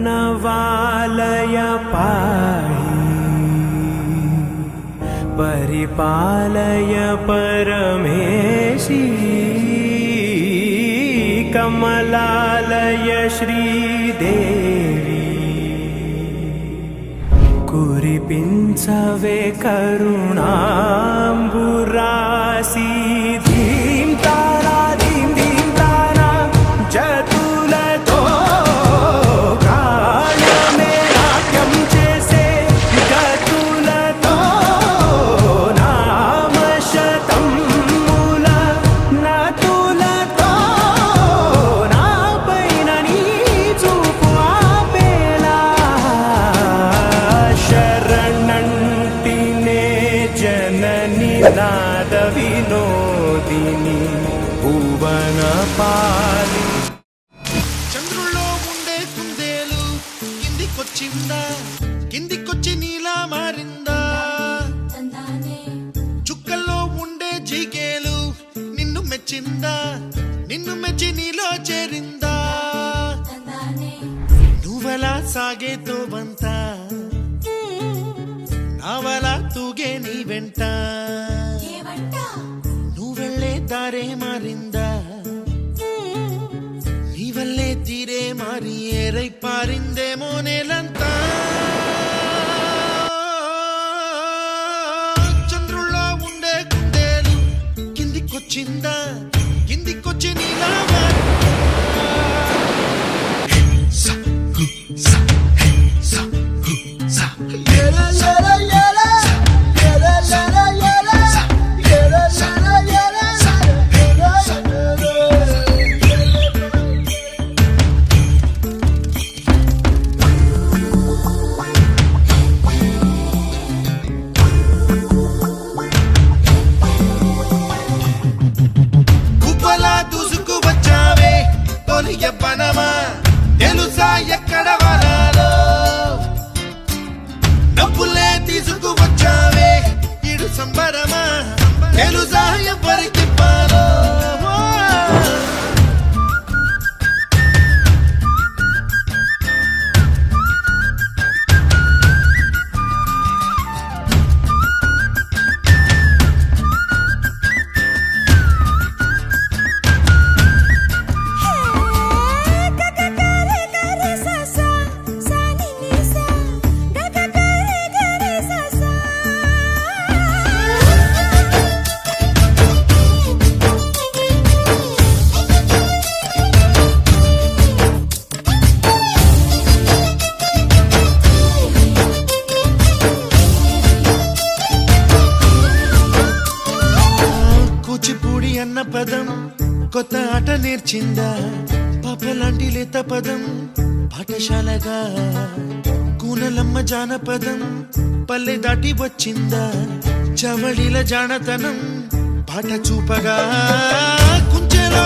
प्रणवालय पाहि परिपालय परमेशी कमलालय श्रीदेवी कुरिपिंचवे करुणांबुरासी धीं तारा धीं धीं तारा जतुलतो गानमे नाट्यं चेसे गतुलतो नामशतं मूल नतुलतो नापैन नी చూపు ఆపేలా శరణంటినే జనని నాద వినోదిని భువన పాలి. చంద్రుల్లో ఉండే కుందేలు కిందికొచ్చిందా, కిందికొచ్చి నీలా మారిందా? చుక్కల్లో ఉండే జిగేలు నిన్ను మెచ్చిందా, నిన్ను మెచ్చి నీలో చేరిందా? నువ్వలా సాగేతో బంత నావలా తూగే నీ వెంట, నువ్వెళ్ళే దారే మారిందా, నీ వల్లే తీరే మారి ఏరై పారిందేమో నేలంతా. చంద్రుల్లో ఉండే కుందేలు కిందికొచ్చిందా, కిందికొచ్చి నీలా దూసుకు వచ్చావే తొలి యవ్వనమా, తెలుసా ఎక్కడ వరాలో? డబ్బులే తీసుకు వచ్చావే ఇడు సంబరమా, తెలుసా ఎవరికి పాలో? కూచిపూడి అన్న పదం కొత్త ఆట నేర్చిందా, పాపలాంటి లేత పదం పాఠశాలగా? కూనలమ్మ జానపదం పల్లె దాటి వచ్చిందా, చవళిల జానతనం పాట చూపగా? కుంచెలో